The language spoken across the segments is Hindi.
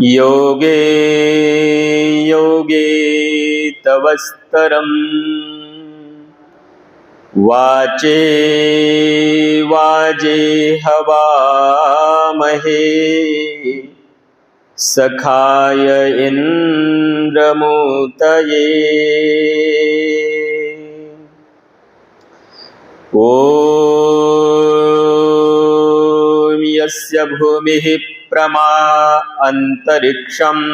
योगे योगे तवस्तरम् वाचे वाजे हवामहे सखाय इन्द्रमूतये। ॐ यस्य भूमिः प्रमा अन्तरिक्षम्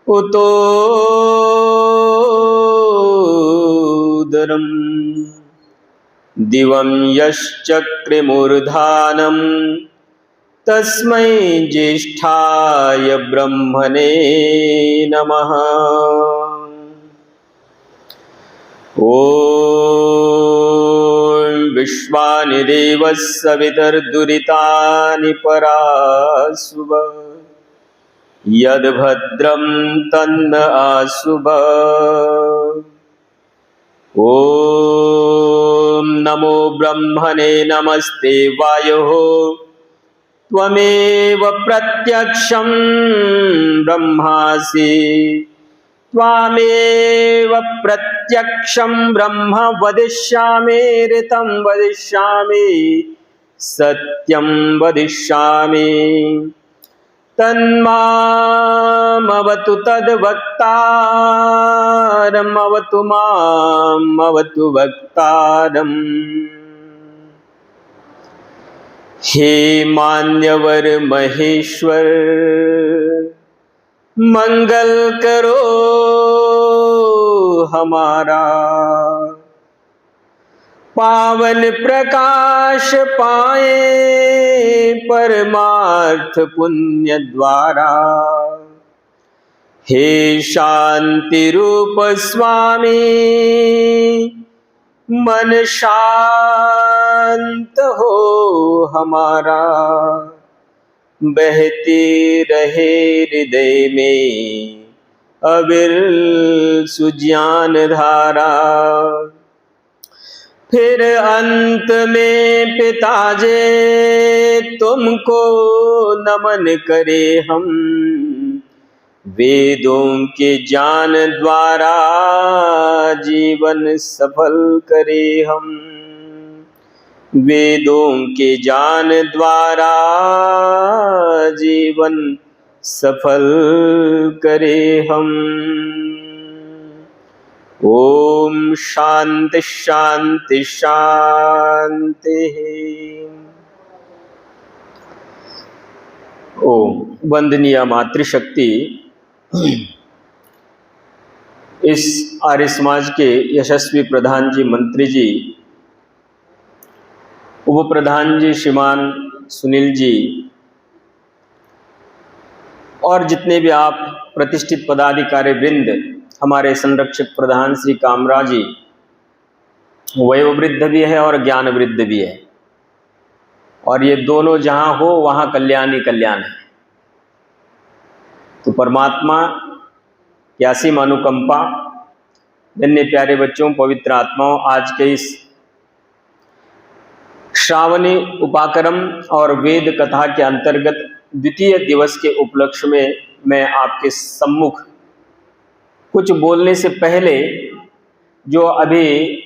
उतोदरम् दिवं यश्चक्रिमूर्धानं तस्मै ज्येष्ठाय ब्रह्मणे नमः। ॐ विश्वानि देवः सवितर्दुरितानि पराशुभ यद्भद्रं तन्न आशुभ। ॐ नमो ब्रह्मणे नमस्ते वायुः त्वमेव प्रत्यक्षं ब्रह्मासि त्वामेव प्रत्यक्षं ब्रह्म वदिष्यामि ऋतं वदिष्यामि सत्यं वदिष्यामि तन्मामवतु तद्वक्तारम् अवतु माम् अवतु वक्तारम्। हे मान्यवर महेश्वर मंगल करो हमारा, पावन प्रकाश पाए परमार्थ पुण्य द्वारा। हे शांति रूप स्वामी मन शांत हो हमारा, बहती रहे हृदय में अविरल सुज्ञान धारा। फिर अंत में पिताजे तुमको नमन करे हम, वेदों के ज्ञान द्वारा जीवन सफल करे हम, वेदों के ज्ञान द्वारा जीवन सफल करे हम। ओम शांति शांति शांति। ओम वंदनीय मातृशक्ति, इस आर्य समाज के यशस्वी प्रधान जी, मंत्री जी, उप प्रधान जी श्रीमान सुनील जी और जितने भी आप प्रतिष्ठित पदाधिकारी वृंद, हमारे संरक्षक प्रधान श्री कामराज जी, वयोवृद्ध भी है और ज्ञान वृद्ध भी है, और ये दोनों जहाँ हो वहाँ कल्याण ही कल्याण है। तो परमात्मा की असीम अनुकंपा, धन्य प्यारे बच्चों, पवित्र आत्माओं, आज के इस श्रावणी उपाकर्म और वेद कथा के अंतर्गत द्वितीय दिवस के उपलक्ष्य में मैं आपके सम्मुख कुछ बोलने से पहले जो अभी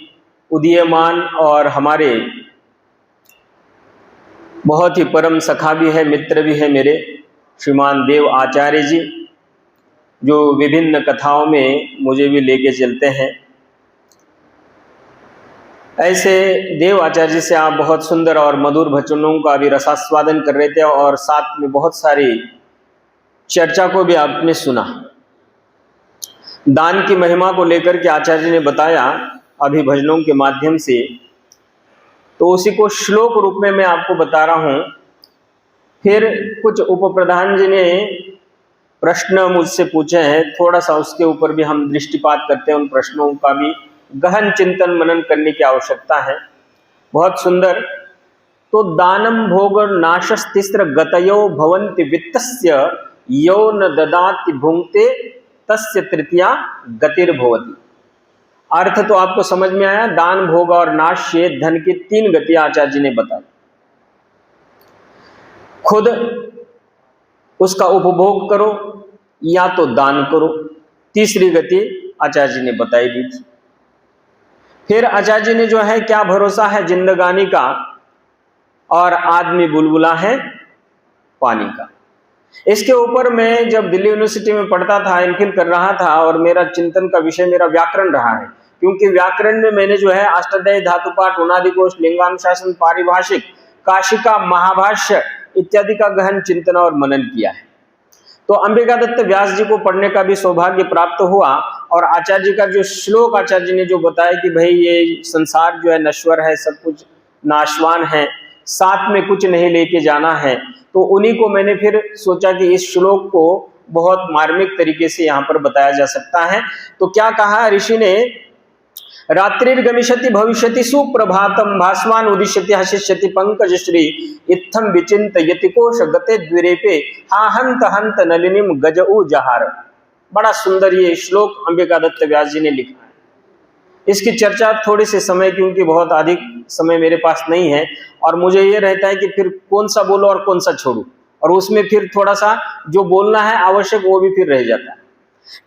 उदीयमान और हमारे बहुत ही परम सखा भी है, मित्र भी है मेरे श्रीमान देव आचार्य जी, जो विभिन्न कथाओं में मुझे भी लेके चलते हैं। ऐसे देव आचार्य जी से आप बहुत सुंदर और मधुर वचनों का भी रसास्वादन कर रहे थे और साथ में बहुत सारी चर्चा को भी आपने सुना। दान की महिमा को लेकर के आचार्य जी ने बताया अभी भजनों के माध्यम से, तो उसी को श्लोक रूप में मैं आपको बता रहा हूँ। फिर कुछ उप प्रधान जी ने प्रश्न मुझसे पूछे हैं, थोड़ा सा उसके ऊपर भी हम दृष्टिपात करते हैं, उन प्रश्नों का भी गहन चिंतन मनन करने की आवश्यकता है। बहुत सुंदर। तो दानम भोग नाशस्तिस्र गतयो भवन्ति वित्तस्य यो न ददाति भुंक्ते तस्य तृतीया गतिर्भवति। अर्थ तो आपको समझ में आया। दान भोग और नाश से धन की तीन गति आचार्य जी ने बताई। खुद उसका उपभोग करो या तो दान करो। तीसरी गति आचार्य जी ने बताई दी थी। फिर आचार्य जी ने जो है क्या भरोसा है जिंदगानी का, और आदमी बुलबुला है पानी का। इसके ऊपर मैं जब दिल्ली यूनिवर्सिटी में पढ़ता था, एमफिल कर रहा था, और मेरा चिंतन का विषय मेरा व्याकरण रहा है, क्योंकि व्याकरण में मैंने जो है अष्टाध्यायी, धातुपाठ, उनादिकोश, लिंगानुशासन, पारिभाषिक, काशिका, महाभाष्य इत्यादि का गहन चिंतन और मनन किया है। तो अंबिका दत्त व्यास जी को पढ़ने का भी सौभाग्य प्राप्त हुआ, और आचार्य जी का जो श्लोक आचार्य जी ने जो बताया कि भाई ये संसार जो है नश्वर है, सब कुछ नाशवान है, साथ में कुछ नहीं लेके जाना है, तो उन्हीं को मैंने फिर सोचा कि इस श्लोक को बहुत मार्मिक तरीके से यहाँ पर बताया जा सकता है। तो क्या कहा ऋषि ने, रात्रिर्गमिष्यति भविष्यति सुप्रभातम भास्मान उदिष्यति हसिष्यति पंकजश्री इत्थम विचिन्तयति कोश गते द्विरेपे हा हंत हंत नलिनीम गजऊ जहार। बड़ा सुंदर ये श्लोक अंबिका दत्त व्यास जी ने लिखा है। इसकी चर्चा थोड़े से समय, क्योंकि बहुत अधिक समय मेरे पास नहीं है, और मुझे ये रहता है कि फिर कौन सा बोलो और कौन सा छोड़ू, और उसमें फिर थोड़ा सा जो बोलना है आवश्यक वो भी फिर रह जाता है।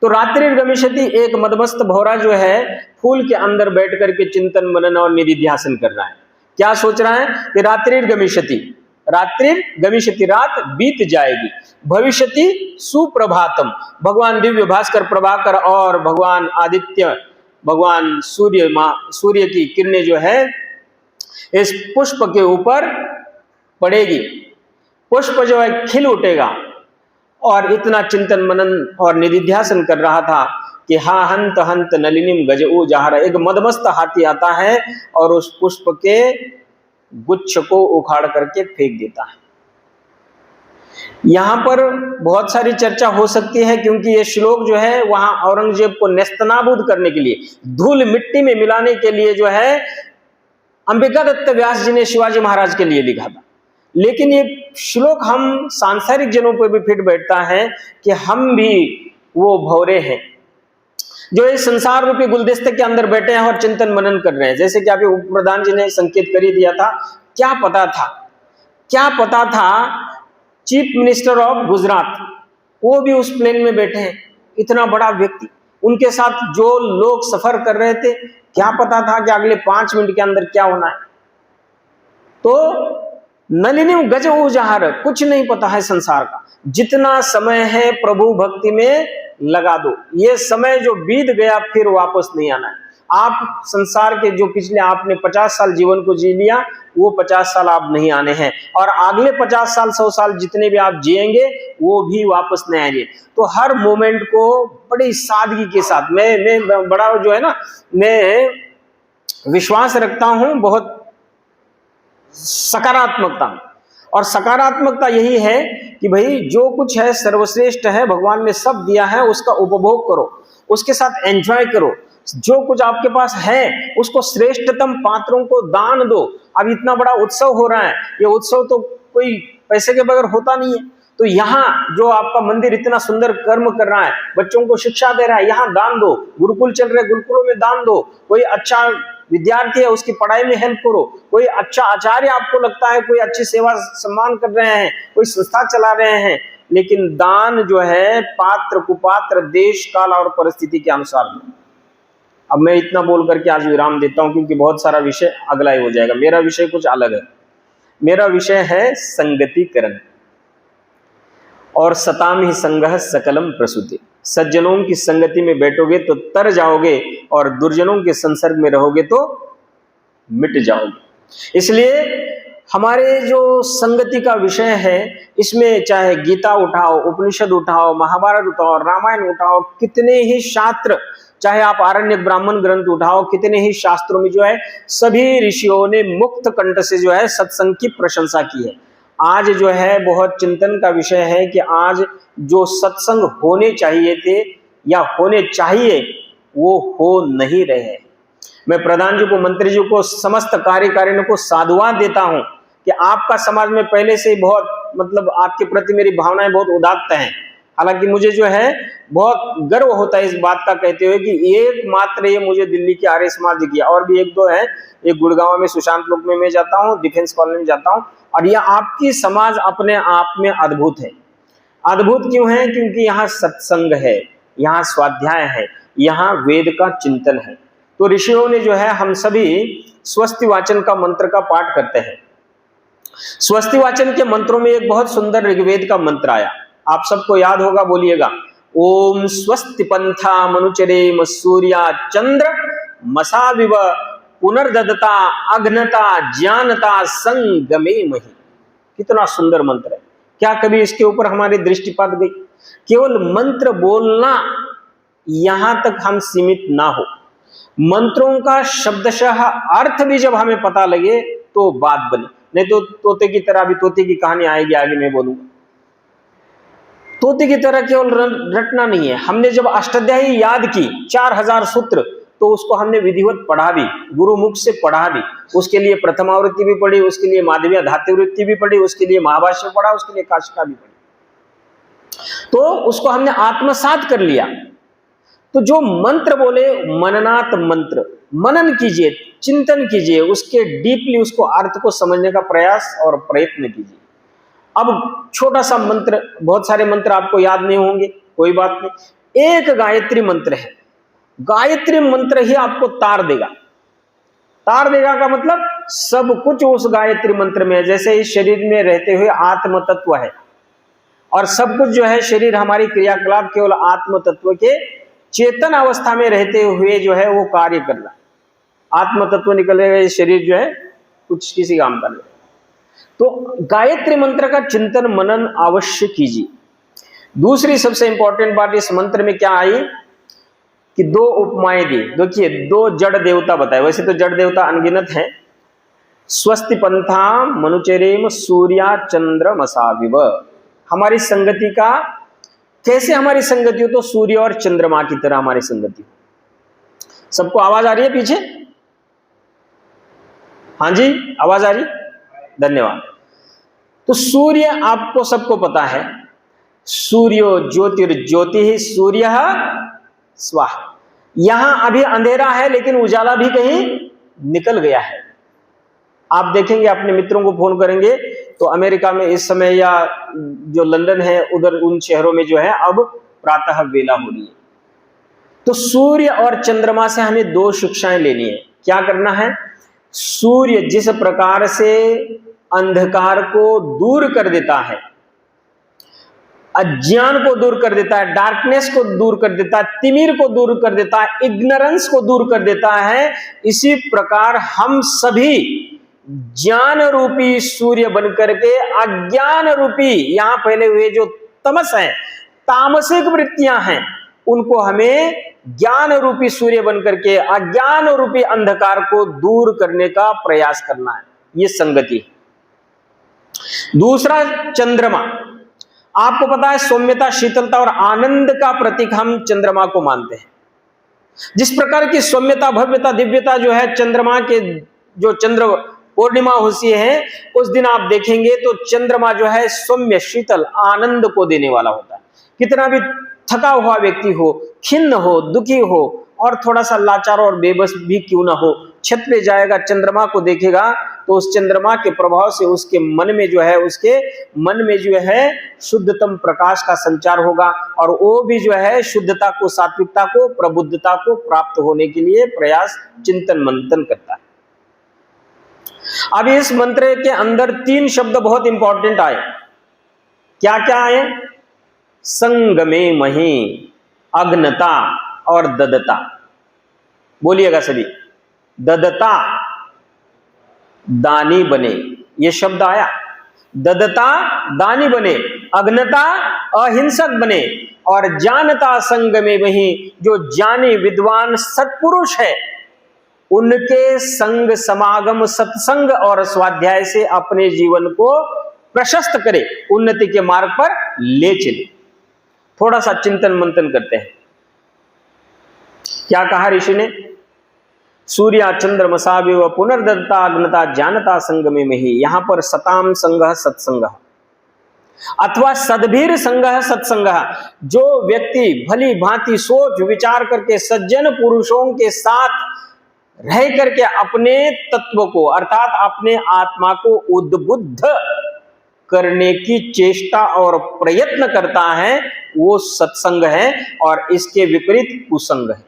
तो रात्रिर्गमिष्यति, एक मदमस्त भौरा जो है फूल के अंदर बैठ करके चिंतन मनन और निधिध्यासन कर रहा है। क्या सोच रहा है कि रात्रिर्गमिष्यति, रात्रिर्गमिष्यति, रात बीत जाएगी, भविष्यति सुप्रभातम, भगवान दिव्य भास्कर प्रभाकर और भगवान आदित्य, भगवान सूर्य की किरणें जो है इस पुष्प के ऊपर पड़ेगी, पुष्प जो है खिल उठेगा। और इतना चिंतन मनन और निधिध्यासन कर रहा था कि हा हंत हंत नलिनीम गजऊ जहार, एक मदमस्त हाथी आता है और उस पुष्प के गुच्छ को उखाड़ करके फेंक देता है। यहां पर बहुत सारी चर्चा हो सकती है, क्योंकि ये श्लोक जो है वहां औरंगजेब को नेस्तनाबूद करने के लिए, धूल मिट्टी में मिलाने के लिए जो है अंबिका दत्त व्यास जी ने शिवाजी महाराज के लिए लिखा था। लेकिन ये श्लोक हम सांसारिक जनों पर भी फिट बैठता है कि हम भी वो भौरे हैं जो इस संसार रूपी गुलदस्ते के अंदर बैठे हैं और चिंतन मनन कर रहे हैं। जैसे कि अभी उप प्रधान जी ने संकेत कर ही दिया था, क्या पता था चीफ मिनिस्टर ऑफ गुजरात वो भी उस प्लेन में बैठे हैं, इतना बड़ा व्यक्ति, उनके साथ जो लोग सफर कर रहे थे, क्या पता था कि अगले 5 मिनट के अंदर क्या होना है। तो नलिनी गज उजाहर, कुछ नहीं पता है संसार का। जितना समय है प्रभु भक्ति में लगा दो, ये समय जो बीत गया फिर वापस नहीं आना है। आप संसार के जो पिछले आपने 50 साल जीवन को जी लिया, वो 50 साल आप नहीं आने हैं, और अगले 50 साल 100 साल जितने भी आप जिएंगे वो भी वापस नहीं आएंगे। तो हर मोमेंट को बड़ी सादगी के साथ, मैं बड़ा जो है ना, मैं विश्वास रखता हूं बहुत सकारात्मकता, और सकारात्मकता यही है कि भाई जो कुछ है सर्वश्रेष्ठ है, भगवान ने सब दिया है, उसका उपभोग करो, उसके साथ एंजॉय करो। जो कुछ आपके पास है उसको श्रेष्ठतम पात्रों को दान दो। अब इतना बड़ा उत्सव हो रहा है, ये उत्सव तो कोई पैसे के बगैर होता नहीं है। तो यहाँ जो आपका मंदिर इतना सुंदर कर्म कर रहा है, बच्चों को शिक्षा दे रहा है, यहाँ दान दो। गुरुकुल चल रहे, गुरुकुलों में दान दो। कोई अच्छा विद्यार्थी है, उसकी पढ़ाई में हेल्प करो। कोई अच्छा आचार्य आपको लगता है, कोई अच्छी सेवा सम्मान कर रहे हैं, कोई संस्था चला रहे हैं, लेकिन दान जो है पात्र कुपात्र, देश काल और परिस्थिति के अनुसार। अब मैं इतना बोल करके आज विराम देता हूं, क्योंकि बहुत सारा विषय अगला ही हो जाएगा। मेरा विषय कुछ अलग है। मेरा विषय है संगतिकरण, और सताम ही संगह सकलम प्रसूति। सज्जनों की संगति में बैठोगे तो तर जाओगे, और दुर्जनों के संसर्ग में रहोगे तो मिट जाओगे। इसलिए हमारे जो संगति का विषय है, इसमें चाहे गीता उठाओ, उपनिषद उठाओ, महाभारत उठाओ, रामायण उठाओ, कितने ही शास्त्र, चाहे आप आरण्यक ब्राह्मण ग्रंथ उठाओ, कितने ही शास्त्रों में जो है सभी ऋषियों ने मुक्त कंठ से जो है सत्संग की प्रशंसा की है। आज जो है बहुत चिंतन का विषय है कि आज जो सत्संग होने चाहिए थे या होने चाहिए वो हो नहीं रहे। मैं प्रधान जी को, मंत्री जी को, समस्त कार्यकारिणी को साधुवाद देता हूं कि आपका समाज में पहले से बहुत, मतलब आपके प्रति मेरी भावनाएं बहुत उदात्त हैं। हालांकि मुझे जो है बहुत गर्व होता है इस बात का कहते हुए कि एकमात्र ये मुझे दिल्ली के आर्य समाज दिखी, और भी 1-2 है। एक गुड़गांव में सुशांत लोक में मैं जाता हूँ, डिफेंस कॉलोनी में जाता हूँ, और यह आपकी समाज अपने आप में अद्भुत है। अद्भुत क्यों है? क्योंकि यहाँ सत्संग है, यहाँ स्वाध्याय है, यहाँ वेद का चिंतन है। तो ऋषियों ने जो है, हम सभी स्वस्ति वाचन का मंत्र का पाठ करते हैं। स्वस्ति वाचन के मंत्रों में एक बहुत सुंदर ऋग्वेद का मंत्र आया, आप सबको याद होगा, बोलिएगा। ओम स्वस्ति पंथा मनुचरेम सूर्या चंद्र मसाविव पुनर्ददता अघ्नता ज्ञानता संगमे मही। कितना सुंदर मंत्र है, क्या कभी इसके ऊपर हमारी दृष्टिपात गई? केवल मंत्र बोलना यहां तक हम सीमित ना हो, मंत्रों का शब्दशः अर्थ भी जब हमें पता लगे तो बात बनी। नहीं तो तोते की तरह, अभी तोते की कहानी आएगी आगे मैं बोलूंगा, तोते की तरह केवल रटना नहीं है। हमने जब अष्टाध्यायी याद की 4000 सूत्र, तो उसको हमने विधिवत पढ़ा भी, गुरु मुख से पढ़ा भी, उसके लिए प्रथमावृत्ति भी पढ़ी, उसके लिए माधवीय धात्युवृत्ति भी पढ़ी, उसके लिए महाभाष्य पढ़ा, उसके लिए काशिका भी पढ़ी, तो उसको हमने आत्मसात कर लिया। तो जो मंत्र बोले, मननात् मंत्र, मनन कीजिए, चिंतन कीजिए, उसके डीपली उसको अर्थ को समझने का प्रयास और प्रयत्न कीजिए। अब छोटा सा मंत्र, बहुत सारे मंत्र आपको याद नहीं होंगे, कोई बात नहीं, एक गायत्री मंत्र है, गायत्री मंत्र ही आपको तार देगा। तार देगा का मतलब सब कुछ उस गायत्री मंत्र में है। जैसे इस शरीर में रहते हुए आत्म तत्व है, और सब कुछ जो है शरीर, हमारी क्रियाकलाप केवल आत्म तत्व के चेतन अवस्था में रहते हुए जो है वो कार्य कर रहा है। आत्म तत्व निकलेगा, ये शरीर जो है कुछ किसी काम का नहीं। तो गायत्री मंत्र का चिंतन मनन अवश्य कीजिए। दूसरी सबसे इंपॉर्टेंट बात इस मंत्र में क्या आई कि 2 उपमाएं दी। देखिए, 2 जड़ देवता बताए, वैसे तो जड़ देवता अनगिनत हैं। स्वस्ति पंथा मनुचरेम सूर्या चंद्र मसाविव। हमारी संगति का कैसे हमारी संगति हो? तो सूर्य और चंद्रमा की तरह हमारी संगति हो। सबको आवाज आ रही है पीछे? हाँ जी, आवाज आ रही? धन्यवाद। तो सूर्य आपको सबको पता है, सूर्यो ज्योतिर्ज्योति ही सूर्य स्वाहा। यहां अभी अंधेरा है, लेकिन उजाला भी कहीं निकल गया है। आप देखेंगे, अपने मित्रों को फोन करेंगे तो अमेरिका में इस समय, या जो लंदन है उधर, उन शहरों में जो है अब प्रातः वेला हो रही है। तो सूर्य और चंद्रमा से हमें 2 शिक्षाएं लेनी है। क्या करना है? सूर्य जिस प्रकार से अंधकार को दूर कर देता है, अज्ञान को दूर कर देता है, डार्कनेस को दूर कर देता है, तिमिर को दूर कर देता है, इग्नोरेंस को दूर कर देता है, इसी प्रकार हम सभी ज्ञान रूपी सूर्य बनकर के अज्ञान रूपी, यहां पहले हुए जो तमस है, तामसिक वृत्तियां हैं, उनको हमें ज्ञान रूपी सूर्य बनकर के अज्ञान रूपी अंधकार को दूर करने का प्रयास करना है। ये संगति। दूसरा, चंद्रमा। आपको पता है, सौम्यता, शीतलता और आनंद का प्रतीक हम चंद्रमा को मानते हैं। जिस प्रकार की सौम्यता, भव्यता, दिव्यता जो है चंद्रमा के, जो चंद्र पूर्णिमा होती है उस दिन आप देखेंगे तो चंद्रमा जो है सौम्य, शीतल, आनंद को देने वाला होता है। कितना भी थका हुआ व्यक्ति हो, खिन्न हो, दुखी हो, और थोड़ा सा लाचार और बेबस भी क्यों ना हो, छत पे जाएगा, चंद्रमा को देखेगा, तो उस चंद्रमा के प्रभाव से उसके मन में जो है शुद्धतम प्रकाश का संचार होगा, और वो भी जो है शुद्धता को, सात्विकता को, प्रबुद्धता को प्राप्त होने के लिए प्रयास, चिंतन मंथन करता है। अब इस मंत्र के अंदर 3 शब्द बहुत इंपॉर्टेंट आए। क्या क्या आए? संगमे मही, अग्नता और ददता। बोलिएगा सभी। ददता, दानी बने, ये शब्द आया। ददता, दानी बने, अग्नता, अहिंसक बने, और जानता संगमे मही, जो ज्ञानी विद्वान सत्पुरुष है, उनके संग समागम, सत्संग और स्वाध्याय से अपने जीवन को प्रशस्त करे, उन्नति के मार्ग पर ले चले। थोड़ा सा चिंतन मंथन करते हैं। क्या कहा ऋषि ने? सूर्या चंद्रमसाविव पुनर्दत्ता अग्नता जानता संगमे मही। यहां पर सताम संगः सत्संग अथवा सद्भीर संगः सत्संग, जो व्यक्ति भली भांति सोच विचार करके सज्जन पुरुषों के साथ रह करके अपने तत्व को, अर्थात अपने आत्मा को उद्बुद्ध करने की चेष्टा और प्रयत्न करता है वो सत्संग है, और इसके विपरीत कुसंग है।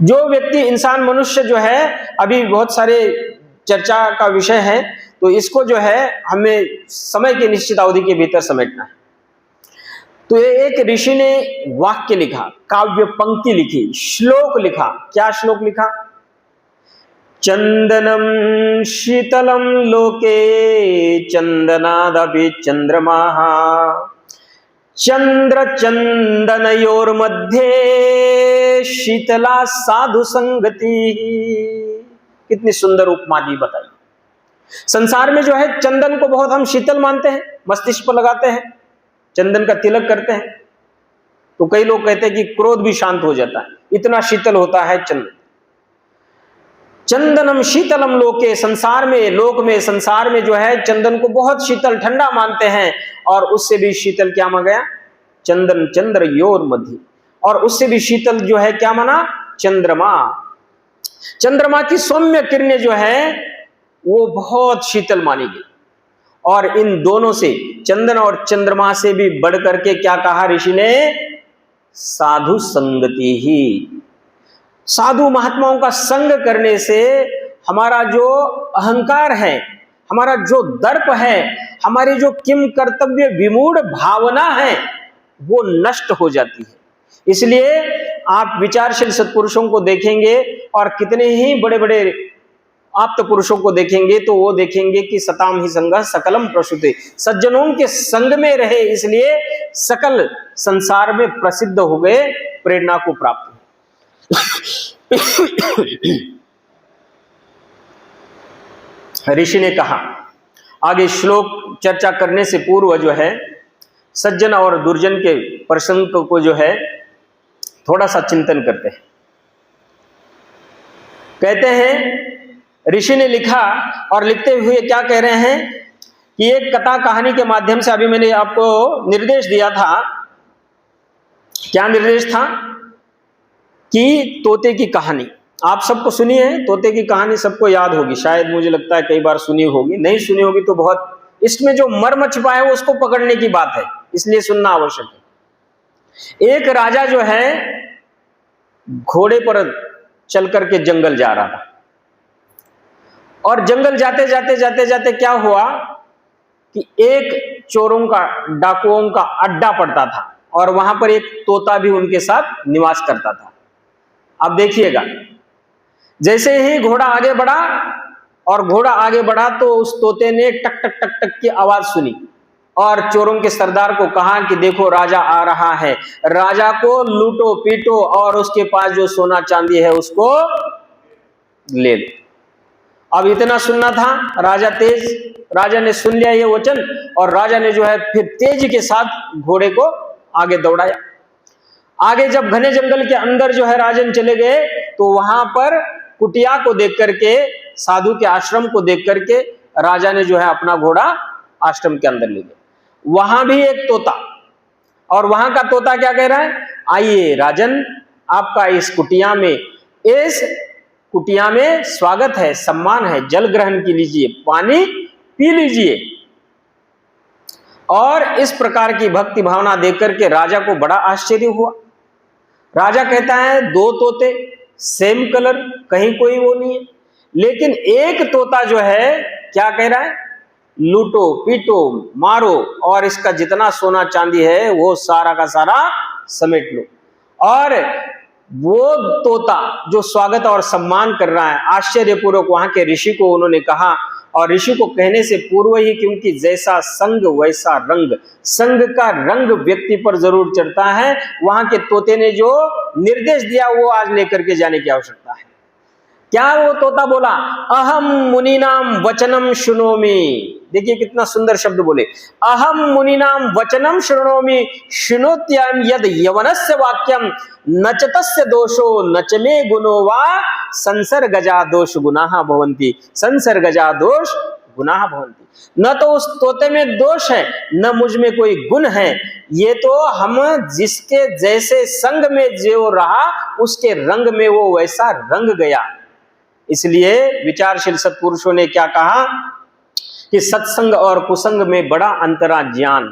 जो व्यक्ति, इंसान, मनुष्य जो है, अभी बहुत सारे चर्चा का विषय है, तो इसको जो है हमें समय की निश्चित अवधि के भीतर समेटना है। तो ये एक ऋषि ने वाक्य लिखा, काव्य पंक्ति लिखी, श्लोक लिखा। क्या श्लोक लिखा? चंदनम शीतलम लोके चंदनादपि चंद्रमाः चंद्र चंदनयोर मध्ये शीतला साधु संगति। कितनी सुंदर उपमा दी, बताइए। संसार में जो है चंदन को बहुत हम शीतल मानते हैं, मस्तिष्क पर लगाते हैं, चंदन का तिलक करते हैं, तो कई लोग कहते हैं कि क्रोध भी शांत हो जाता है, इतना शीतल होता है चंदन। चंदनम शीतलम लोके, संसार में, लोक में, संसार में जो है चंदन को बहुत शीतल ठंडा मानते हैं, और उससे भी शीतल क्या माना गया? चंदन चंद्र योर मध्य, और उससे भी शीतल जो है क्या माना? चंद्रमा। चंद्रमा की सौम्य किरणें जो है वो बहुत शीतल मानी गई, और इन दोनों से, चंदन और चंद्रमा से भी बढ़ करके क्या कहा ऋषि ने? साधु संगति ही। साधु महात्माओं का संग करने से हमारा जो अहंकार है, हमारा जो दर्प है, हमारी जो किम कर्तव्य विमूढ़ भावना है, वो नष्ट हो जाती है। इसलिए आप विचारशील सत्पुरुषों को देखेंगे और कितने ही बड़े बड़े आप्त पुरुषों को देखेंगे, तो वो देखेंगे कि सताम ही संगः सकलम प्रसूते, सज्जनों के संग में रहे, इसलिए सकल संसार में प्रसिद्ध हो गए, प्रेरणा को प्राप्त हुए। ऋषि ने कहा, आगे श्लोक चर्चा करने से पूर्व जो है सज्जन और दुर्जन के प्रसंग को जो है थोड़ा सा चिंतन करते हैं। कहते हैं, ऋषि ने लिखा, और लिखते हुए क्या कह रहे हैं कि एक कथा कहानी के माध्यम से, अभी मैंने आपको निर्देश दिया था, क्या निर्देश था? कि तोते की कहानी आप सबको सुनी है। तोते की कहानी सबको याद होगी, शायद मुझे लगता है कई बार सुनी होगी, नहीं सुनी होगी तो बहुत, इसमें जो मर्म छिपा है उसको पकड़ने की बात है, इसलिए सुनना आवश्यक है। एक राजा जो है घोड़े पर चल करके जंगल जा रहा था, और जंगल जाते जाते जाते जाते क्या हुआ कि एक चोरों का, डाकुओं का अड्डा पड़ता था, और वहां पर एक तोता भी उनके साथ निवास करता था। अब देखिएगा, जैसे ही घोड़ा आगे बढ़ा, और घोड़ा आगे बढ़ा तो उस तोते ने टक टक टक टक की आवाज सुनी, और चोरों के सरदार को कहा कि देखो राजा आ रहा है, राजा को लूटो पीटो, और उसके पास जो सोना चांदी है उसको ले लो। अब इतना सुनना था, राजा ने सुन लिया ये वचन, और राजा ने जो है फिर तेजी के साथ घोड़े को आगे दौड़ाया। आगे जब घने जंगल के अंदर जो है राजन चले गए, तो वहां पर कुटिया को देख करके, साधु के आश्रम को देख करके राजा ने जो है अपना घोड़ा आश्रम के अंदर ले गया। वहां भी एक तोता, और वहां का तोता क्या कह रहा है? आइए राजन, आपका इस कुटिया में स्वागत है, सम्मान है, जल ग्रहण की लीजिए, पानी पी लीजिए। और इस प्रकार की भक्ति भावना देख करके राजा को बड़ा आश्चर्य हुआ। राजा कहता है, दो तोते सेम कलर, कहीं कोई वो नहीं है, लेकिन एक तोता जो है क्या कह रहा है? लूटो पीटो मारो, और इसका जितना सोना चांदी है वो सारा का सारा समेट लो। और वो तोता जो स्वागत और सम्मान कर रहा है, आश्चर्यपूर्वक वहां के ऋषि को उन्होंने कहा, और ऋषि को कहने से पूर्व ही, क्योंकि जैसा संग वैसा रंग, संग का रंग व्यक्ति पर जरूर चढ़ता है, वहां के तोते ने जो निर्देश दिया वो आज लेकर के जाने की आवश्यकता है। क्या वो तोता बोला? अहम मुनीनाम वचनम शृणोमि। देखिए कितना सुंदर शब्द बोले, अहम मुनीनाम वचनम शृणोमि शृणोत्ययं यद यवनस्य वाक्यम न च तस्य दोषो न च मे गुणो वा संसर्गजा दोष गुनाः भवन्ति, संसर्गजा दोष गुनाः भवन्ति। न तो उस तोते में दोष है, न मुझ में कोई गुण है, ये तो हम जिसके जैसे संग में जो रहा उसके रंग में वो वैसा रंग गया। इसलिए विचारशील सत्पुरुषों ने क्या कहा कि सत्संग और कुसंग में बड़ा अंतरा ज्ञान,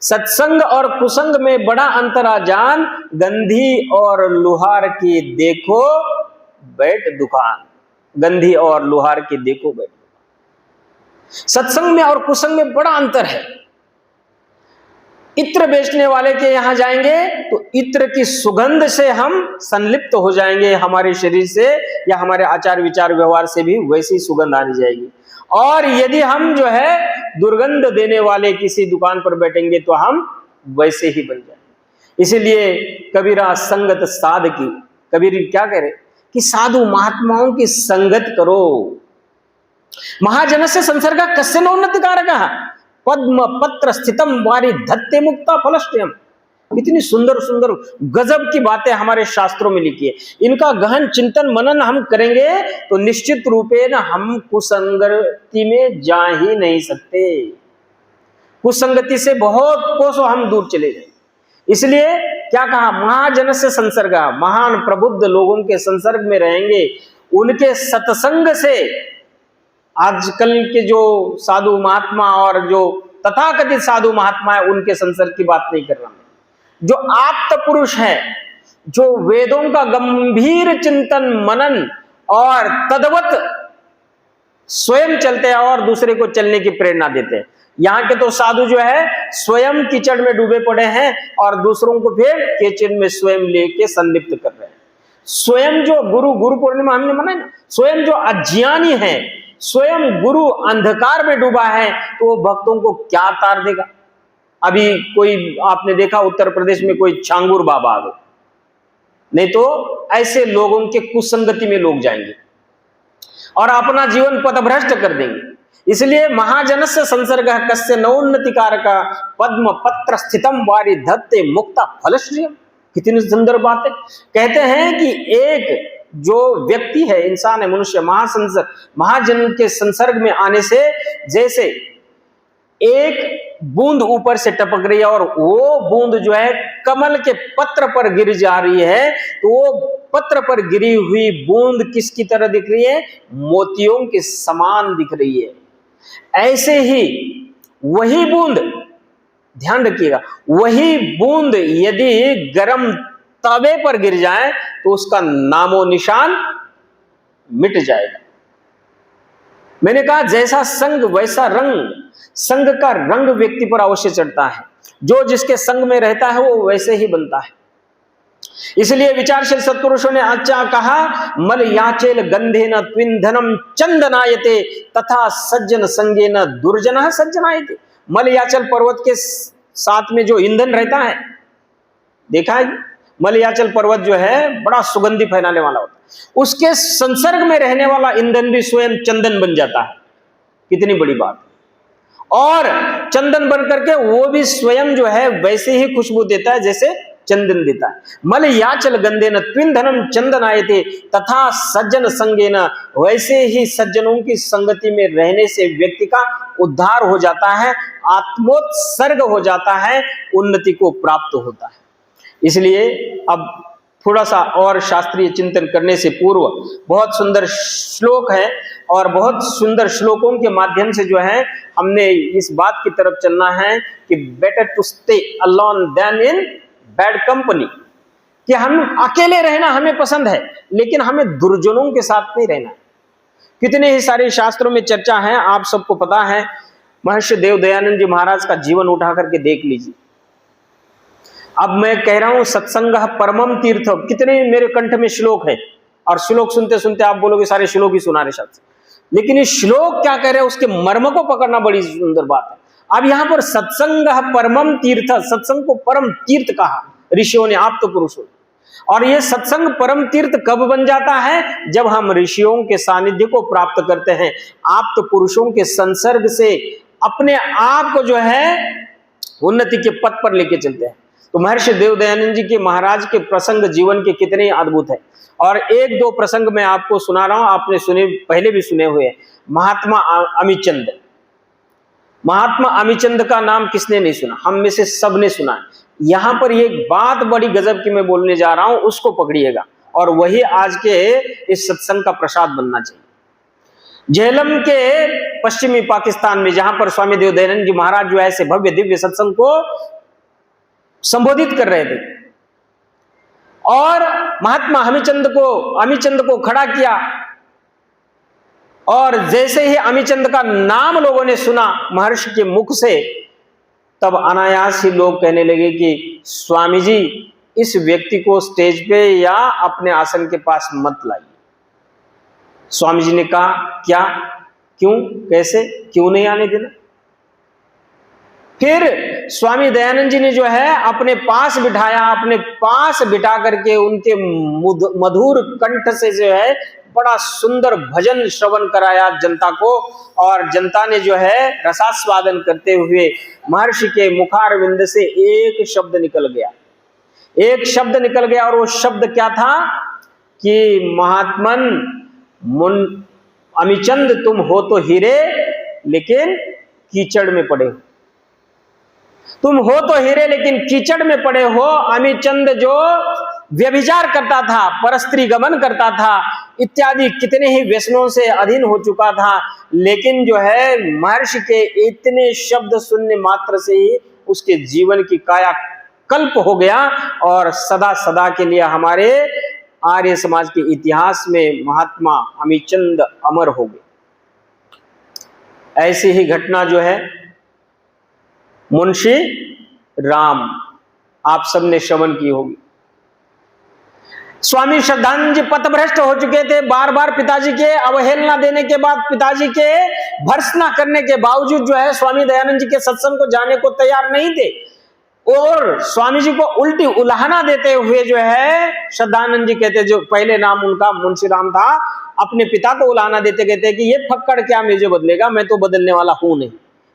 सत्संग और कुसंग में बड़ा अंतरा जान, गंधी और लुहार की देखो बैठ दुकान, गंधी और लुहार की देखो बैठ दुकान। सत्संग में और कुसंग में बड़ा अंतर है। इत्र बेचने वाले के यहां जाएंगे तो इत्र की सुगंध से हम संलिप्त हो जाएंगे, हमारे शरीर से या हमारे आचार विचार व्यवहार से भी वैसी सुगंध आनी जाएगी। और यदि हम जो है दुर्गंध देने वाले किसी दुकान पर बैठेंगे तो हम वैसे ही बन जाएंगे। इसीलिए कबीरा संगत साध की, कबीर क्या कह रहे कि साधु महात्माओं की संगत करो। महाजन से संसर्ग कस्य नोन्नति कारकः पद्म पत्र स्थितम वारी धत्ते मुक्ता फलश्चयम्। कितनी सुंदर सुंदर गजब की बातें हमारे शास्त्रों में लिखी है। इनका गहन चिंतन मनन हम करेंगे तो निश्चित रूपे न हम कुसंगति में जा ही नहीं सकते। कुसंगति से बहुत कोसों हम दूर चले जाएंगे। इसलिए क्या कहा, महाजन से संसर्ग, महान प्रबुद्ध लोगों के संसर्ग में रहेंगे, उनके सत्संग से। आजकल के जो साधु महात्मा और जो तथाकथित साधु महात्मा है उनके संसर्ग की बात नहीं कर रहा मैं। जो आप्त पुरुष है, जो वेदों का गंभीर चिंतन मनन और तद्वत स्वयं चलते हैं और दूसरे को चलने की प्रेरणा देते हैं। यहाँ के तो साधु जो है स्वयं कीचड़ में डूबे पड़े हैं और दूसरों को फिर कीचड़ में स्वयं लेके संलिप्त कर रहे हैं। स्वयं जो गुरु पूर्णिमा हमने मनाई ना, स्वयं जो अज्ञानी है, स्वयं गुरु अंधकार में डूबा है, तो वो भक्तों को क्या तार देगा। अभी कोई आपने देखा उत्तर प्रदेश में कोई छांगुर बाबा आ गए, नहीं तो ऐसे लोगों के कुसंगति में लोग जाएंगे और अपना जीवन पथभ्रष्ट कर देंगे। इसलिए महाजन से संसर्ग कस्य नौन्नति कारक पद्म पत्र स्थितम वारी धत्ते मुक्ता फलश्रियम। कितनी सुंदर बात है। कहते हैं कि एक जो व्यक्ति है, इंसान है, मनुष्य, महाजन के संसर्ग में आने से जैसे एक बूंद ऊपर से टपक रही है और वो बूंद जो है कमल के पत्र पर गिर जा रही है, तो वो पत्र पर गिरी हुई बूंद किसकी तरह दिख रही है, मोतियों के समान दिख रही है। ऐसे ही वही बूंद, ध्यान रखिएगा, वही बूंद यदि गर्म तवे पर गिर जाए तो उसका नामो निशान मिट जाएगा। मैंने कहा जैसा संग वैसा रंग, संग का रंग व्यक्ति पर अवश्य चढ़ता है। जो जिसके संग में रहता है वो वैसे ही बनता है। इसलिए विचारशील सत्पुरुषों ने अच्छा कहा, मल याचेल गंधे न त्विंधनम चंदनायते तथा सज्जन संगे न दुर्जन सज्जनायते। मल याचल पर्वत के साथ में जो ईंधन रहता है, देखा है, मलयाचल पर्वत जो है बड़ा सुगंधी फैलाने वाला होता है, उसके संसर्ग में रहने वाला ईंधन भी स्वयं चंदन बन जाता है। कितनी बड़ी बात। और चंदन बन करके वो भी स्वयं जो है वैसे ही खुशबू देता है जैसे चंदन देता है। मलयाचल गंधे न त्विंधनम चंदनायते तथा सज्जन संगे न, वैसे ही सज्जनों की संगति में रहने से व्यक्ति का उद्धार हो जाता है, आत्मोत्सर्ग हो जाता है, उन्नति को प्राप्त होता है। इसलिए अब थोड़ा सा और शास्त्रीय चिंतन करने से पूर्व बहुत सुंदर श्लोक है और बहुत सुंदर श्लोकों के माध्यम से जो है हमने इस बात की तरफ चलना है कि better to stay alone than in bad company, कि हम अकेले रहना हमें पसंद है लेकिन हमें दुर्जनों के साथ नहीं रहना। कितने ही सारे शास्त्रों में चर्चा है, आप सबको पता है। महर्षि देव दयानंद जी महाराज का जीवन उठा करके देख लीजिए। अब मैं कह रहा हूं सत्संग परमम तीर्थ, कितने मेरे कंठ में श्लोक है और श्लोक सुनते सुनते आप बोलोगे सारे श्लोक ही सुना रहे शब्द, लेकिन ये श्लोक क्या कह रहे हैं उसके मर्म को पकड़ना बड़ी सुंदर बात है। अब यहां पर सत्संग परमम तीर्थ, सत्संग को परम तीर्थ कहा ऋषियों ने, आप्त पुरुषों। और ये सत्संग परम तीर्थ कब बन जाता है, जब हम ऋषियों के सानिध्य को प्राप्त करते हैं, आप्त पुरुषों के संसर्ग से अपने आप को जो है उन्नति के पथ पर लेके चलते हैं। तो महर्षि देव दयानंद जी के महाराज के प्रसंग जीवन के कितने अद्भुत है। और एक दो प्रसंग मैं आपको सुना रहा हूं, आपने सुने, पहले भी सुने हुए। महात्मा अमीचंद, महात्मा अमीचंद का नाम किसने नहीं सुना, हम में से सब ने सुना है। यहां पर एक बात बड़ी गजब की मैं बोलने जा रहा हूं, उसको पकड़िएगा और वही आज के इस सत्संग का प्रसाद बनना चाहिए। झेलम के पश्चिमी पाकिस्तान में, जहां पर स्वामी देव दयानंद जी महाराज जो है ऐसे भव्य दिव्य सत्संग को संबोधित कर रहे थे, और महात्मा अमीचंद को खड़ा किया, और जैसे ही अमीचंद का नाम लोगों ने सुना महर्षि के मुख से, तब अनायास ही लोग कहने लगे कि स्वामी जी इस व्यक्ति को स्टेज पे या अपने आसन के पास मत लाइए। स्वामी जी ने कहा क्या, क्यों, कैसे, क्यों नहीं आने देना? फिर स्वामी दयानंद जी ने जो है अपने पास बिठाया, अपने पास बिठा करके उनके मधुर कंठ से जो है बड़ा सुंदर भजन श्रवण कराया जनता को, और जनता ने जो है रसास्वादन करते हुए महर्षि के मुखारविंद से एक शब्द निकल गया, और वो शब्द क्या था कि महात्मन अमीचंद तुम हो तो हीरे लेकिन कीचड़ में पड़े हो, तुम हो तो हीरे लेकिन कीचड़ में पड़े हो। अमीचंद जो व्यभिचार करता था, परस्त्री गमन करता था, इत्यादि कितने ही व्यसनों से अधीन हो चुका था, लेकिन जो है महर्षि के इतने शब्द सुनने मात्र से ही उसके जीवन की काया कल्प हो गया, और सदा सदा के लिए हमारे आर्य समाज के इतिहास में महात्मा अमीचंद अमर हो गए। ऐसी ही घटना जो है मुंशी राम, आप सबने श्रवण की होगी। स्वामी श्रद्धानंद जी पथभ्रष्ट हो चुके थे, बार बार पिताजी के अवहेलना देने के बाद, पिताजी के भर्त्सना करने के बावजूद जो है स्वामी दयानंद जी के सत्संग को जाने को तैयार नहीं थे, और स्वामी जी को उल्टी उलाहना देते हुए जो है श्रद्धानंद जी कहते, जो पहले नाम उनका मुंशी राम था, अपने पिता को उलाहना देते कहते कि ये फक्कड़ क्या मुझे बदलेगा, मैं तो बदलने वाला हूं नहीं।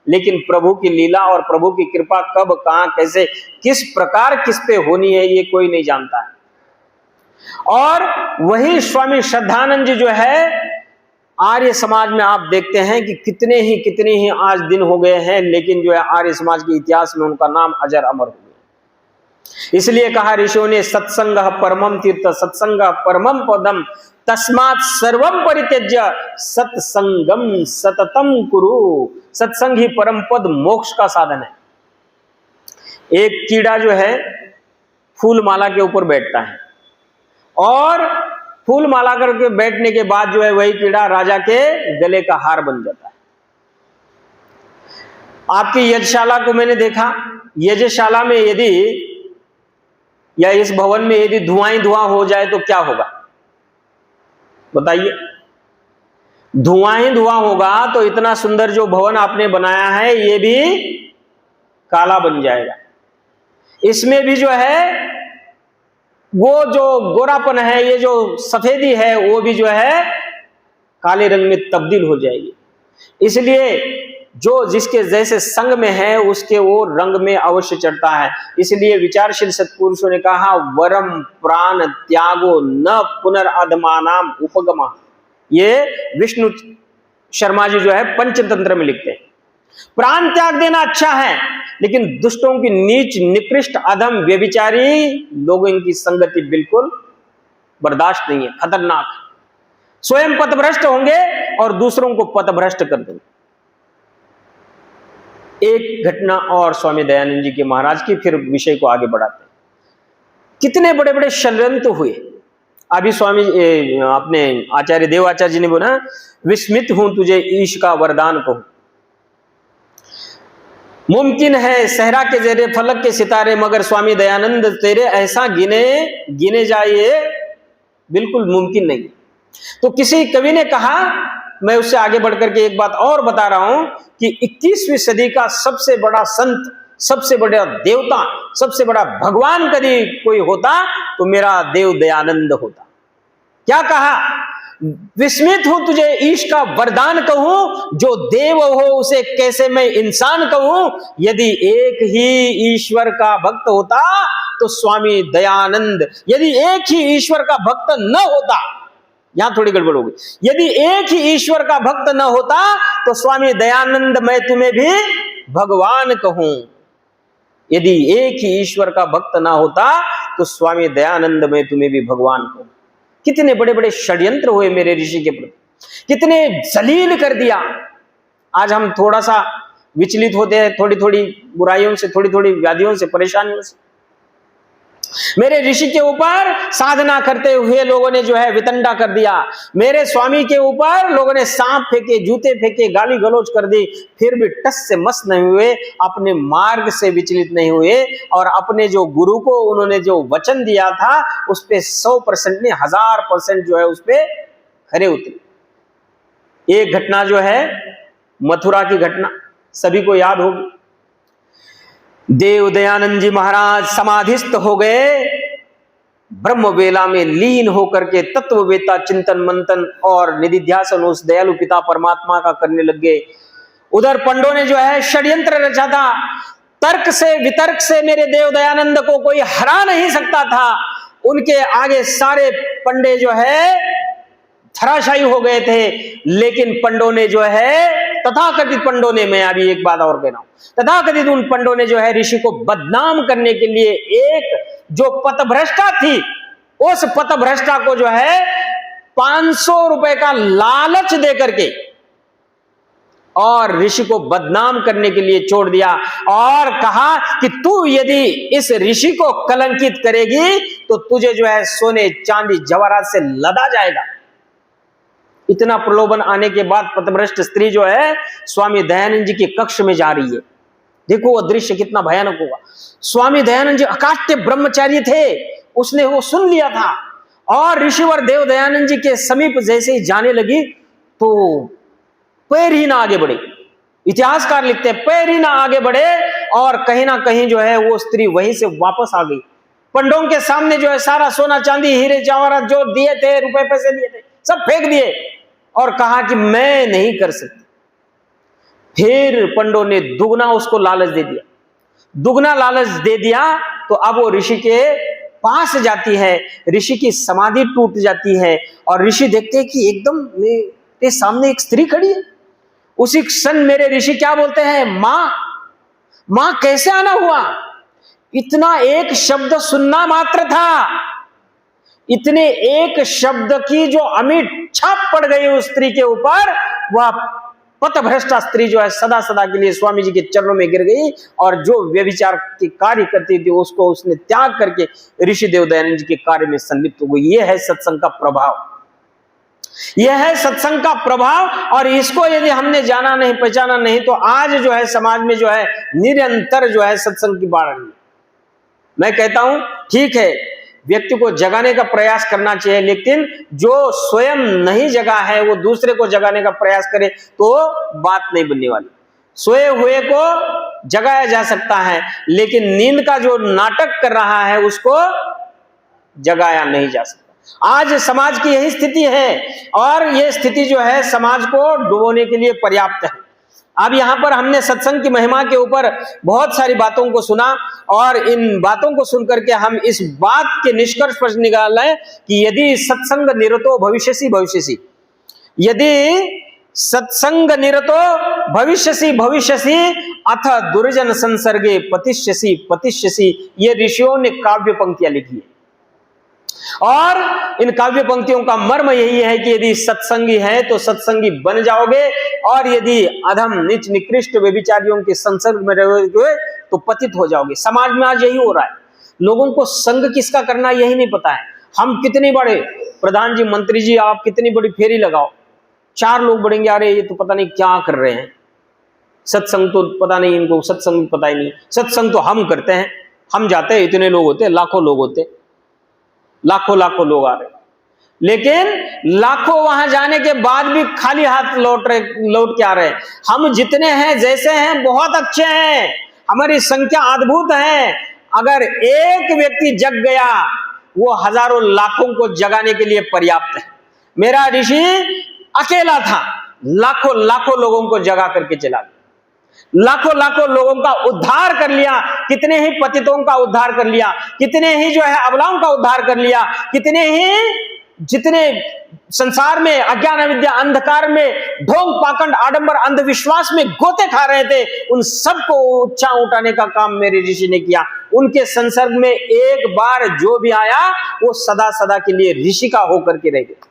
लेकिन प्रभु की लीला और प्रभु की कृपा कब, कहां, कैसे, किस प्रकार किस पे होनी है ये कोई नहीं जानता है। और वही स्वामी श्रद्धानंद जी जो है आर्य समाज में आप देखते हैं कि कितने ही आज दिन हो गए हैं, लेकिन जो है आर्य समाज के इतिहास में उनका नाम अजर अमर हो गया। इसलिए कहा ऋषियों ने सत्संग परमम तीर्थ, सत्संग परमम पदम, तस्मात् सर्वम परित्यज्य सत्संगम सततम कुरु। सत्संग ही परम पद मोक्ष का साधन है। एक कीड़ा जो है फूल माला के ऊपर बैठता है, और फूल माला करके बैठने के बाद जो है वही कीड़ा राजा के गले का हार बन जाता है। आपकी यज्ञशाला को मैंने देखा, यज्ञशाला में यदि या इस भवन में यदि धुआं हो जाए तो क्या होगा बताइए? धुआं होगा तो इतना सुंदर जो भवन आपने बनाया है ये भी काला बन जाएगा। इसमें भी जो है वो जो गोरापन है, ये जो सफेदी है, वो भी जो है काले रंग में तब्दील हो जाएगी। इसलिए जो जिसके जैसे संग में है उसके वो रंग में अवश्य चढ़ता है। इसलिए विचारशील सत्पुरुषों ने कहा वरम प्राण त्यागो न पुनर्अधमानाम उपगमा। ये विष्णु शर्मा जी जो है पंचतंत्र में लिखते हैं। प्राण त्याग देना अच्छा है, लेकिन दुष्टों की नीच निकृष्ट अधम व्यभिचारी लोगों की संगति बिल्कुल बर्दाश्त नहीं है, खतरनाक। स्वयं पथभ्रष्ट होंगे और दूसरों को पथभ्रष्ट कर देंगे। एक घटना और स्वामी दयानंद जी के महाराज की, फिर विषय को आगे बढ़ाते हैं। कितने बड़े बड़े षड्यंत्र हुए। अभी स्वामी अपने आचार्य देवाचार्य जी ने बोला विस्मित हूं तुझे ईश का वरदान कहूं। मुमकिन है सहरा के जेरे फलक के सितारे, मगर स्वामी दयानंद तेरे ऐसा गिने जाए बिल्कुल मुमकिन नहीं। तो किसी कवि ने कहा, मैं उससे आगे बढ़कर के एक बात और बता रहा हूं कि 21वीं सदी का सबसे बड़ा संत, सबसे बड़ा देवता, सबसे बड़ा भगवान कभी कोई होता तो मेरा देव दयानंद होता। क्या कहा? विस्मित हूं तुझे ईश का वरदान कहूं, जो देव हो उसे कैसे मैं इंसान कहूं। यदि एक ही ईश्वर का भक्त होता तो स्वामी दयानंद, यदि एक ही ईश्वर का भक्त न होता, यहां थोड़ी गड़बड़ होगी, यदि एक ही ईश्वर का भक्त न होता तो स्वामी दयानंद मैं तुम्हें भी भगवान कहूं। यदि एक ही ईश्वर का भक्त ना होता तो स्वामी दयानंद मैं तुम्हें भी भगवान कहूं। कितने बड़े बड़े षड्यंत्र हुए मेरे ऋषि के प्रति। कितने जलील कर दिया। आज हम थोड़ा सा विचलित होते हैं, थोड़ी थोड़ी बुराइयों से, थोड़ी थोड़ी व्याधियों से, परेशानियों से। मेरे ऋषि के ऊपर साधना करते हुए लोगों ने जो है वितंडा कर दिया। मेरे स्वामी के ऊपर लोगों ने सांप फेंके, जूते फेंके, गाली गलौज कर दी, फिर भी टस से मस नहीं हुए, अपने मार्ग से विचलित नहीं हुए, और अपने जो गुरु को उन्होंने जो वचन दिया था उस पे 100% नहीं 1000% जो है उस पे खरे उतरे। एक घटना जो है मथुरा की घटना सभी को याद होगी। देव दयानंद जी महाराज समाधिस्थ हो गए, ब्रह्म वेला में लीन होकर के तत्ववेता चिंतन मंथन और निधिध्यासन उस दयालु पिता परमात्मा का करने लग गए। उधर पंडों ने जो है षड्यंत्र रचा था। तर्क से वितर्क से मेरे देव दयानंद को कोई हरा नहीं सकता था। उनके आगे सारे पंडे जो है धराशायी हो गए थे। लेकिन पंडों ने जो है, तथाकथित पंडों ने, मैं अभी एक बात और कह रहा हूं, तथाकथित उन पंडों ने जो है ऋषि को बदनाम करने के लिए एक जो पथभ्रष्टा थी, उस पथभ्रष्टा को जो है 500 रुपए का लालच दे करके और ऋषि को बदनाम करने के लिए छोड़ दिया, और कहा कि तू यदि इस ऋषि को कलंकित करेगी तो तुझे जो है सोने चांदी जवाहरात से लदा जाएगा। इतना प्रलोभन आने के बाद पथभ्रष्ट स्त्री जो है स्वामी दयानंद जी के कक्ष में जा रही है। देखो वो दृश्य कितना भयानक होगा। स्वामी दयानंद जी अकाट्य ब्रह्मचारी थे, उसने वो सुन लिया था, और ऋषिवर देव दयानंद जी के समीप जैसे ही जाने लगी तो पैर ही ना आगे बढ़े। इतिहासकार लिखते हैं पैर ही ना आगे बढ़े, और कहीं ना कहीं जो है वो स्त्री वहीं से वापस आ गई। पंडों के सामने जो है सारा सोना चांदी हीरे जवाहरात जो दिए थे, रुपए पैसे दिए थे, सब फेंक दिए और कहा कि मैं नहीं कर सकती। फिर पंडों ने दुगना उसको लालच दे दिया। दुगना लालच दे दिया तो अब वो ऋषि के पास जाती है, ऋषि की समाधि टूट जाती है, और ऋषि देखते हैं कि एकदम मेरे सामने एक स्त्री खड़ी है। उसी क्षण मेरे ऋषि क्या बोलते हैं, मां, मां कैसे आना हुआ? इतना एक शब्द सुनना मात्र था, इतने एक शब्द की जो अमिट छाप पड़ गई उस स्त्री के ऊपर, वह पथभ्रष्टा स्त्री जो है सदा सदा के लिए स्वामी जी के चरणों में गिर गई, और जो व्यभिचार के कार्य करती थी उसको उसने त्याग करके ऋषि देव दयानंद जी के कार्य में संलिप्त हो गई। यह है सत्संग का प्रभाव, यह है सत्संग का प्रभाव। और इसको यदि हमने जाना नहीं, पहचाना नहीं, तो आज जो है समाज में जो है निरंतर जो है सत्संग की बाढ़ है। मैं कहता हूं ठीक है, व्यक्ति को जगाने का प्रयास करना चाहिए, लेकिन जो स्वयं नहीं जगा है वो दूसरे को जगाने का प्रयास करे तो बात नहीं बनने वाली। सोए हुए को जगाया जा सकता है, लेकिन नींद का जो नाटक कर रहा है उसको जगाया नहीं जा सकता। आज समाज की यही स्थिति है, और यह स्थिति जो है समाज को डुबोने के लिए पर्याप्त है। अब यहाँ पर हमने सत्संग की महिमा के ऊपर बहुत सारी बातों को सुना, और इन बातों को सुनकर के हम इस बात के निष्कर्ष पर निकाल रहे कि यदि सत्संग निरतो भविष्यसि भविष्यसि, यदि सत्संग निरतो भविष्यसि भविष्यसि अथ दुर्जन संसर्गे पतिष्यसि पतिष्यसि, ये ऋषियों ने काव्य पंक्तियां लिखी है। और इन काव्य पंक्तियों का मर्म यही है कि यदि सत्संगी है तो सत्संगी बन जाओगे, और यदि अधम नीच निकृष्ट व्यभिचारियों के संसर्ग में रहोगे तो पतित हो जाओगे। समाज में आज यही हो रहा है, लोगों को संग किसका करना यही नहीं पता है। हम कितनी बड़े प्रधान जी, मंत्री जी, आप कितनी बड़ी फेरी लगाओ, 4 लोग बढ़ेंगे, अरे ये तो पता नहीं क्या कर रहे हैं, सत्संग तो पता नहीं इनको, सत्संग पता ही नहीं। सत्संग तो हम करते हैं, हम जाते हैं, इतने लोग होते हैं, लाखों लोग होते हैं, लाखों लाखों लोग आ रहे, लेकिन लाखों वहां जाने के बाद भी खाली हाथ लौट के आ रहे हैं। हम जितने हैं, जैसे हैं, बहुत अच्छे हैं, हमारी संख्या अद्भुत है। अगर एक व्यक्ति जग गया वो हजारों लाखों को जगाने के लिए पर्याप्त है। मेरा ऋषि अकेला था, लाखों लाखों लोगों को जगा करके चला गया, लाखों लाखों लोगों का उद्धार कर लिया, कितने ही पतितों का उद्धार कर लिया, कितने ही जो है अबलाओं का उद्धार कर लिया, कितने ही जितने संसार में अज्ञान अविद्या अंधकार में ढोंग पाखंड आडंबर अंधविश्वास में गोते खा रहे थे, उन सबको ऊंचा उठाने का काम मेरे ऋषि ने किया। उनके संसर्ग में एक बार जो भी आया वो सदा सदा के लिए ऋषि का होकर के रह गया।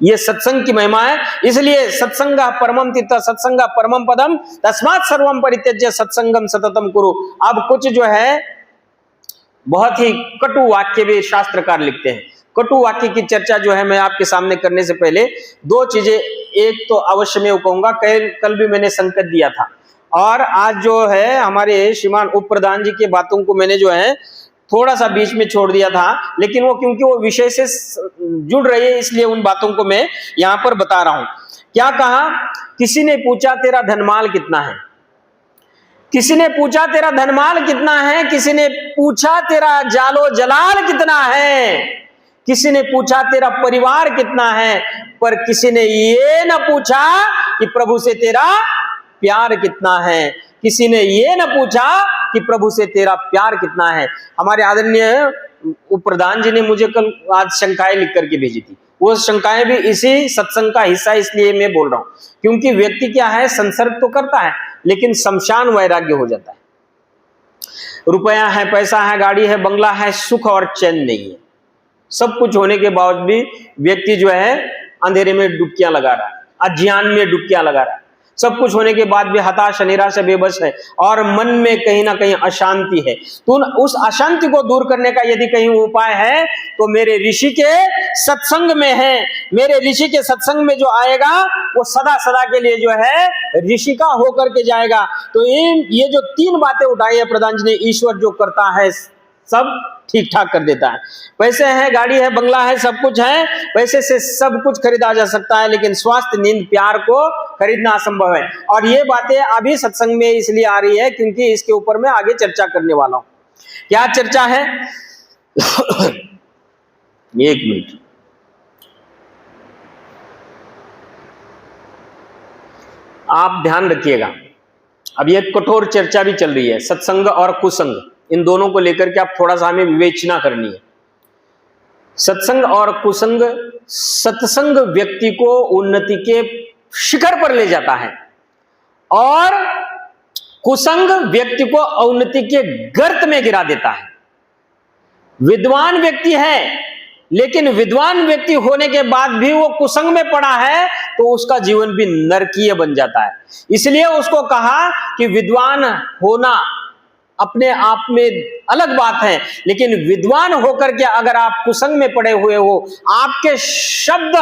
ये सत्संग की महिमा है। इसलिए सत्संग परमम तीर्थ, सत्संग परमम पदम, तस्मात् सर्वम परित्यज्य सत्संगम सततम कुरु। अब कुछ जो है बहुत ही कटु वाक्य भी शास्त्रकार लिखते हैं। कटु वाक्य की चर्चा जो है मैं आपके सामने करने से पहले दो चीजें, एक तो अवश्य मैं कहूंगा, कल भी मैंने संकेत दिया था, और आज जो है हमारे श्रीमान उप प्रधान जी की बातों को मैंने जो है थोड़ा सा बीच में छोड़ दिया था, लेकिन वो क्योंकि वो विषय से जुड़ रही है इसलिए उन बातों को मैं यहां पर बता रहा हूं। क्या कहा? किसी ने पूछा तेरा धनमाल कितना है, किसी ने पूछा तेरा धनमाल कितना है, किसी ने पूछा तेरा जालो जलाल कितना है, किसी ने पूछा तेरा परिवार कितना है, पर किसी ने ये न पूछा कि प्रभु से तेरा प्यार कितना है। किसी ने ये न पूछा कि प्रभु से तेरा प्यार कितना है। हमारे आदरणीय उप प्रधान जी ने मुझे कल आज शंकाएं लिख करके भेजी थी। वो शंकाएं भी इसी सत्संग का हिस्सा, इसलिए मैं बोल रहा हूं, क्योंकि व्यक्ति क्या है, संसर्ग तो करता है लेकिन शमशान वैराग्य हो जाता है। रुपया है, पैसा है, गाड़ी है, बंगला है, सुख और चैन नहीं है। सब कुछ होने के बावजूद भी व्यक्ति जो है अंधेरे में डुबकियां लगा रहा है, अज्ञान में डुबकियां लगा रहा है। सब कुछ होने के बाद भी हताश, निराश, बेबस है और मन में कहीं ना कहीं अशांति है। तो उस अशांति को दूर करने का यदि कहीं उपाय है तो मेरे ऋषि के सत्संग में है। मेरे ऋषि के सत्संग में जो आएगा वो सदा सदा के लिए जो है ऋषि का होकर के जाएगा। तो ये जो तीन बातें उठाई है प्रधान जी ने, ईश्वर जो करता है सब ठीक ठाक कर देता है। पैसे हैं, गाड़ी है, बंगला है, सब कुछ है, पैसे से सब कुछ खरीदा जा सकता है, लेकिन स्वास्थ्य, नींद, प्यार को खरीदना असंभव है। और ये बातें अभी सत्संग में इसलिए आ रही है क्योंकि इसके ऊपर मैं आगे चर्चा करने वाला हूं। क्या चर्चा है? एक मिनट, आप ध्यान रखिएगा। अब ये कठोर चर्चा भी चल रही है, सत्संग और कुसंग, इन दोनों को लेकर के आप थोड़ा सा हमें विवेचना करनी है। सत्संग और कुसंग, सत्संग व्यक्ति को उन्नति के शिखर पर ले जाता है और कुसंग व्यक्ति को अवनति के गर्त में गिरा देता है। विद्वान व्यक्ति है लेकिन विद्वान व्यक्ति होने के बाद भी वो कुसंग में पड़ा है तो उसका जीवन भी नरकीय बन जाता है। इसलिए उसको कहा कि विद्वान होना अपने आप में अलग बात है, लेकिन विद्वान होकर के अगर आप कुसंग में पड़े हुए हो, आपके शब्द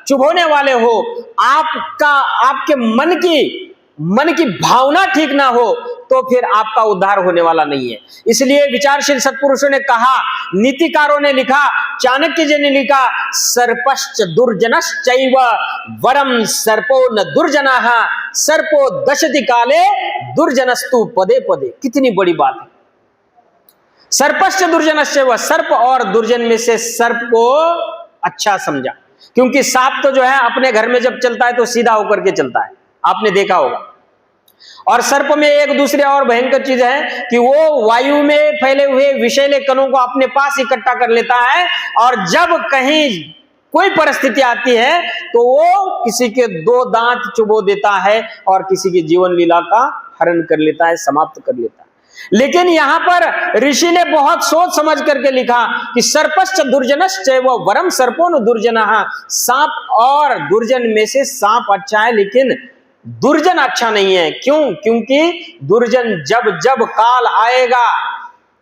चुभोने वाले हो, आपके मन की भावना ठीक ना हो, तो फिर आपका उद्धार होने वाला नहीं है। इसलिए विचारशील सत्पुरुषों ने कहा, नीतिकारों ने लिखा, चाणक्य जी ने लिखा, सर्पश्च दुर्जनश्चैव वरम सर्पो न दुर्जनः सर्पो दशति काले दुर्जनस्तु पदे पदे। कितनी बड़ी बात है। सर्पश्च दुर्जनश्चैव, सर्प और दुर्जन में से सर्प को अच्छा समझा, क्योंकि सांप तो जो है अपने घर में जब चलता है तो सीधा होकर के चलता है, आपने देखा होगा। और सर्प में एक दूसरे और भयंकर चीज है कि वो वायु में फैले हुए विषैले कणों को अपने पास इकट्ठा कर लेता है, और जब कहीं कोई परिस्थिति आती है तो वो किसी के दो दांत चुबो देता है और किसी की जीवन लीला का हरण कर लेता है, समाप्त कर लेता है। लेकिन यहां पर ऋषि ने बहुत सोच समझ करके लिखा कि सर्पश्च दुर्जनश्चैव वरम सर्पो न दुर्जनः, सांप और दुर्जन में से सांप अच्छा है लेकिन दुर्जन अच्छा नहीं है। क्यों? क्योंकि दुर्जन जब जब काल आएगा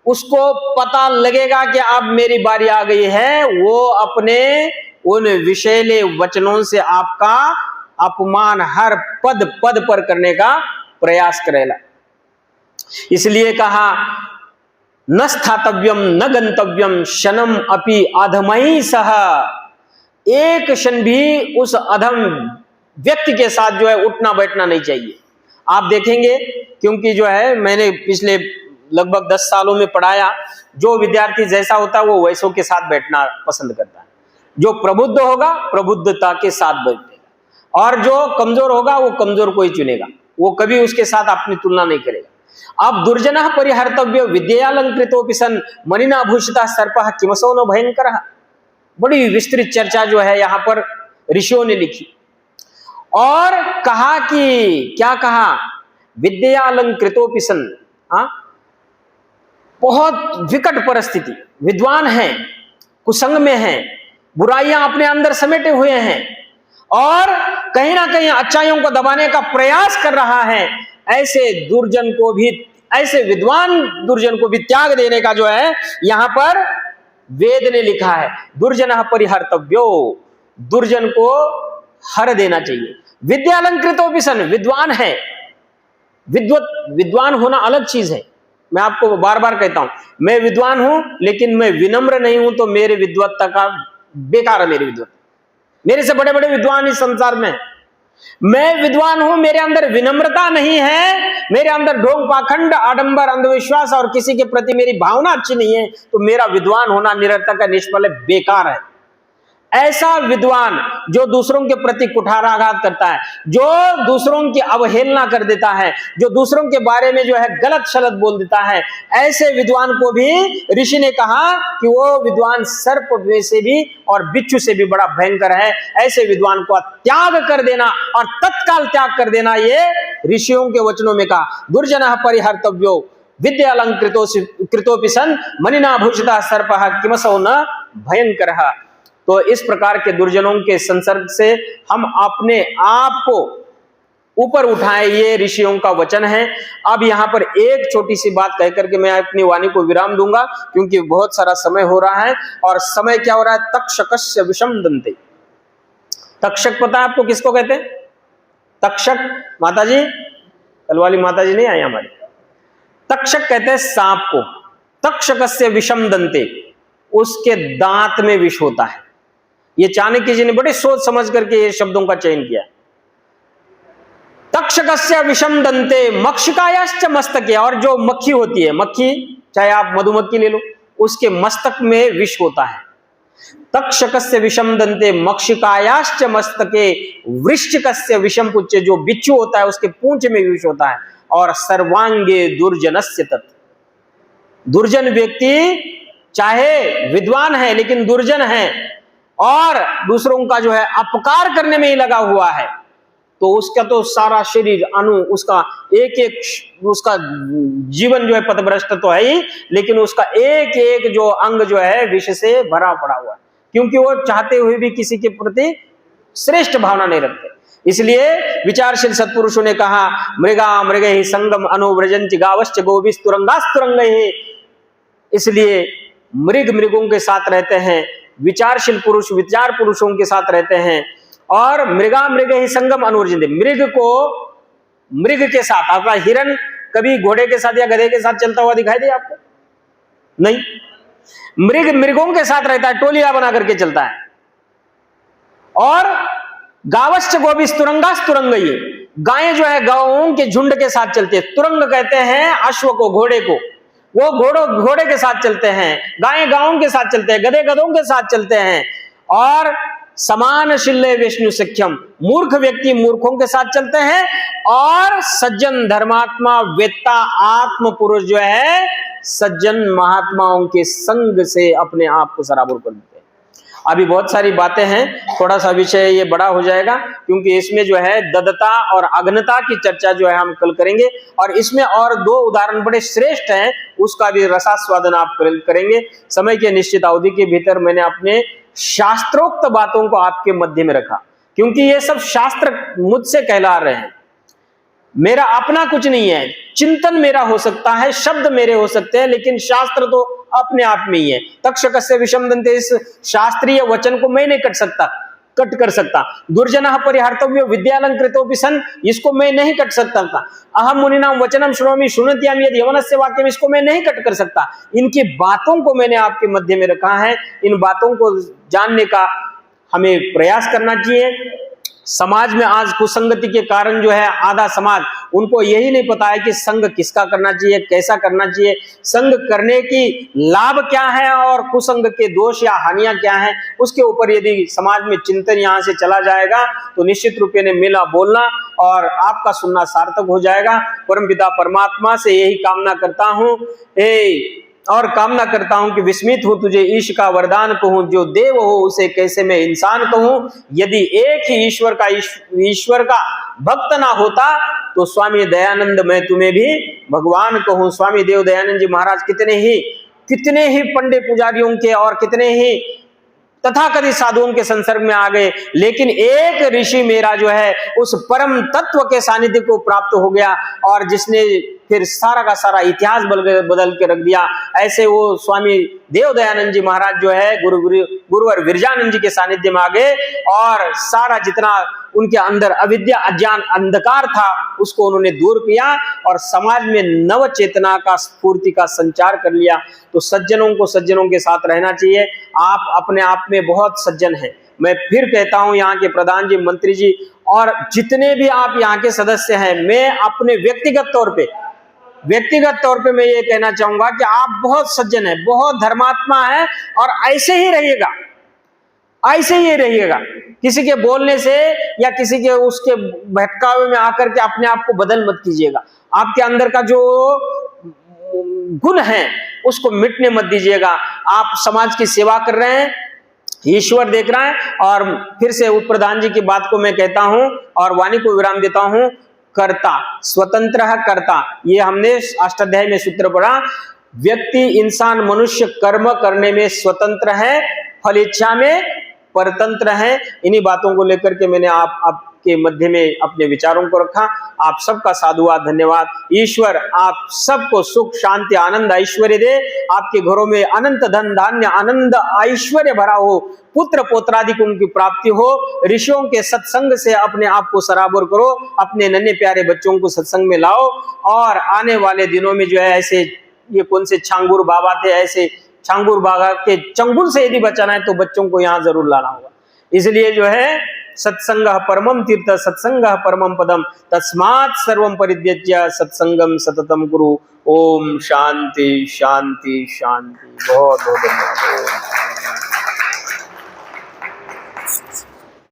उसको पता लगेगा कि अब मेरी बारी आ गई है, वो अपने उन विषैले वचनों से आपका अपमान हर पद पद पर करने का प्रयास करेगा। इसलिए कहा, न स्थातव्यम न गंतव्यम शनम अपि अधमहि सह, एक क्षण भी उस अधम व्यक्ति के साथ जो है उठना बैठना नहीं चाहिए। आप देखेंगे, क्योंकि जो है मैंने पिछले लगभग 10 सालों में पढ़ाया, जो विद्यार्थी जैसा होता है वो वैसों के साथ बैठना पसंद करता है। जो प्रबुद्ध होगा प्रबुद्धता के साथ बैठेगा, और जो कमजोर होगा वो कमजोर को ही चुनेगा, वो कभी उसके साथ अपनी तुलना नहीं करेगा। अब दुर्जनः परिहर्तव्यो विद्यालंकृतोपि सन् मणिना भूषितः सर्पः किमसो न भयंकरः। बड़ी विस्तृत चर्चा जो है यहाँ पर ऋषियों ने लिखी और कहा कि क्या कहा, विद्यालंकृतोपि सन्, बहुत विकट परिस्थिति, विद्वान है, कुसंग में है, बुराइयां अपने अंदर समेटे हुए हैं, और कहीं ना कहीं अच्छाइयों को दबाने का प्रयास कर रहा है, ऐसे दुर्जन को भी, ऐसे विद्वान दुर्जन को भी त्याग देने का जो है यहां पर वेद ने लिखा है। दुर्जन परिहर्तव्यो, दुर्जन को हर देना चाहिए। विद्यालंकृतो सन, विद्वान है, विद्वान होना अलग चीज है। मैं आपको बार बार कहता हूं, मैं विद्वान हूं लेकिन मैं विनम्र नहीं हूं तो मेरे विद्वत्ता का बेकार है। मेरी विद्वत्ता, मेरे से बड़े बड़े विद्वान इस संसार में। मैं विद्वान हूं, मेरे अंदर विनम्रता नहीं है, मेरे अंदर ढोंग पाखंड आडंबर अंधविश्वास और किसी के प्रति मेरी भावना अच्छी नहीं है, तो मेरा विद्वान होना निरर्थक है, निष्फल है, बेकार है। ऐसा विद्वान जो दूसरों के प्रति कुठाराघात करता है, जो दूसरों की अवहेलना कर देता है, जो दूसरों के बारे में जो है गलत शलत बोल देता है, ऐसे विद्वान को भी ऋषि ने कहा कि वो विद्वान सर्प से भी और बिच्छू से भी बड़ा भयंकर है। ऐसे विद्वान को त्याग कर देना और तत्काल त्याग कर देना, ये ऋषियों के वचनों में कहा। दुर्जनः परिहर्तव्यो विद्यालंकृतोऽपि सन् मणिना भूषितः सर्पः किमसौ न भयंकरः। तो इस प्रकार के दुर्जनों के संसर्ग से हम अपने आप को ऊपर उठाएं, ये ऋषियों का वचन है। अब यहां पर एक छोटी सी बात कहकर के मैं अपनी वाणी को विराम दूंगा, क्योंकि बहुत सारा समय हो रहा है। और समय क्या हो रहा है? तक्षकस्य विषम दंते। तक्षक पता है आपको किसको कहते हैं? तक्षक माताजी, कल वाली माताजी नहीं आई हमारी। तक्षक कहते हैं सांप को। तक्षकस्य विषम दंते, उसके दांत में विष होता है। ये चाणक्य जी ने बड़े सोच समझ करके ये शब्दों का चयन किया। तक्षकस्य विषम दंते मक्षिकायाश्च मस्तके, और जो मक्खी होती है, मक्खी चाहे आप मधुमक्खी ले लो, उसके मस्तक में विष होता है। तक्षकस्य विषम दंते मक्षिकायाश्च मस्तके वृश्चिकस्य विषम पुच्चे, जो बिच्छू होता है उसके पूंछ में विष होता है। और सर्वांगे दुर्जनस्य तत्, दुर्जन व्यक्ति चाहे विद्वान है लेकिन दुर्जन है और दूसरों का जो है अपकार करने में ही लगा हुआ है, तो उसका तो सारा शरीर अणु, उसका एक एक, उसका जीवन जो है पथभ्रष्ट तो है ही, लेकिन उसका एक एक जो अंग जो है विष से भरा पड़ा हुआ है, क्योंकि वो चाहते हुए भी किसी के प्रति श्रेष्ठ भावना नहीं रखते। इसलिए विचारशील सत्पुरुषों ने कहा, मृगा मृगैः संगम अनुव्रजन्ति गावश्च गोभिस्तुरंगास्तुरंगैः। इसलिए मृग मृगों के साथ रहते हैं, विचारशील पुरुष विचार पुरुषों के साथ रहते हैं। और मृगा मृगैः संगम अनुव्रजन्ति, मृग को मृग के साथ, आपका हिरण कभी घोड़े के साथ या गधे के साथ चलता हुआ दिखाई दे आपको? नहीं, मृग मृगों के साथ रहता है, टोलियां बना करके चलता है। और गावश्च गोभिस्तुरंगास्तुरंगैः, गायें जो है गायों के झुंड के साथ चलती है। तुरंग कहते हैं अश्व को, घोड़े को, वो घोड़े के साथ चलते हैं, गायें गायों के साथ चलते हैं, गधे गधों के साथ चलते हैं। और समान शिल्ले विष्णु सख्यम, मूर्ख व्यक्ति मूर्खों के साथ चलते हैं, और सज्जन धर्मात्मा वेत्ता आत्म पुरुष जो है सज्जन महात्माओं के संग से अपने आप को सराबोर कर देते हैं। अभी बहुत सारी बातें हैं, थोड़ा सा विषय ये बड़ा हो जाएगा, क्योंकि इसमें जो है ददता और अग्नता की चर्चा जो है हम कल करेंगे। और इसमें और दो उदाहरण बड़े श्रेष्ठ हैं, उसका भी रसास्वादन आप करेंगे। समय के निश्चित अवधि के भीतर मैंने अपने शास्त्रोक्त बातों को आपके मध्य में रखा, क्योंकि ये सब शास्त्र मुझसे कहला रहे हैं, मेरा अपना कुछ नहीं है। चिंतन मेरा हो सकता है, शब्द मेरे हो सकते हैं, लेकिन शास्त्र तो अपने आप में ही है। तक्षकस्य विषम दंते, इस शास्त्रीय वचन को मैं नहीं कट कर सकता। दुर्जनः परिहर्तव्यो विद्यालंकृतोऽपि सन्, इसको मैं नहीं कट सकता था। अहम मुनिनाम वचनम श्रोमि शृणुत्यामि यदि यवनस्य वाक्यम, इसको मैं नहीं कट कर सकता। इनकी बातों को मैंने आपके मध्य में रखा है, इन बातों को जानने का हमें प्रयास करना चाहिए। समाज में आज कुसंगति के कारण जो है आधा समाज, उनको यही नहीं पता है कि संग किसका करना चाहिए, कैसा करना चाहिए, संग करने की लाभ क्या है और कुसंग के दोष या हानियां क्या है। उसके ऊपर यदि समाज में चिंतन यहाँ से चला जाएगा तो निश्चित रूप से मेला बोलना और आपका सुनना सार्थक हो जाएगा। परमपिता परमात्मा से यही कामना करता हूँ, और कामना करता हूं कि विस्मित हूं तुझे ईश का वरदान कहूं, जो देव हो उसे कैसे मैं इंसान कहूं। यदि एक ही ईश्वर का भक्त ना होता तो स्वामी दयानंद मैं तुम्हें भी भगवान कहूं। स्वामी देव दयानंद जी महाराज कितने ही पंडित पुजारियों के और कितने ही तथाकथित साधुओं के संसर्ग में आ गए, लेकिन एक ऋषि मेरा जो है उस परम तत्व के सानिध्य को प्राप्त हो गया और जिसने फिर सारा का सारा इतिहास बदल के रख दिया। ऐसे वो स्वामी देव दयानंद जी महाराज जो है गुरुवर विरजानंद जी के सानिध्य में आ गए और सारा जितना उनके अंदर अविद्या अज्ञान अंधकार था उसको उन्होंने दूर किया और समाज में नव चेतना का स्फूर्ति का संचार कर लिया। तो सज्जनों को सज्जनों के साथ रहना चाहिए। आप अपने आप में बहुत सज्जन हैं। मैं फिर कहता हूं, यहाँ के प्रधान जी, मंत्री जी और जितने भी आप यहाँ के सदस्य हैं, मैं अपने व्यक्तिगत तौर पे मैं ये कहना चाहूंगा कि आप बहुत सज्जन हैं, बहुत धर्मात्मा हैं और ऐसे ही रहिएगा। किसी के बोलने से या किसी के उसके भटकावे में आकर के अपने आप को बदल मत कीजिएगा। आपके अंदर का जो गुण है उसको मिटने मत दीजिएगा। आप समाज की सेवा कर रहे हैं, ईश्वर देख रहा है। और फिर से उप प्रधान जी की बात को मैं कहता हूं और वाणी को विराम देता हूं, कर्ता स्वतंत्र कर्ता, ये हमने अष्टाध्याय में सूत्र पढ़ा। व्यक्ति इंसान मनुष्य कर्म करने में स्वतंत्र है, फल इच्छा में परतंत्र है। इन्हीं बातों को लेकर के मैंने आपके मध्य में अपने विचारों को रखा। आप सबका साधुवाद, धन्यवाद। ईश्वर आप सबको सुख शांति आनंद ऐश्वर्य दे। आपके घरों में अनंत धन धान्य आनंद ऐश्वर्य भरा हो, पुत्र पौत्रादि को उनकी प्राप्ति हो। ऋषियों के सत्संग से अपने आप को सराबोर करो, अपने नन्हे प्यारे बच्चों को सत्संग में लाओ और आने वाले दिनों में जो है ऐसे ये कौन से छांगुर बाबा थे, ऐसे छांगुर बाबा के चंगुल से यदि बचाना है तो बच्चों को यहाँ जरूर लाना होगा। इसलिए जो है सत्संगः परमं तीर्थ सत्संगः परमं पदम तस्मात् सर्वं परित्यज्य सत्संगम सततम कुरु। ओम शांति शांति शांति। बहुत बहुत धन्यवाद।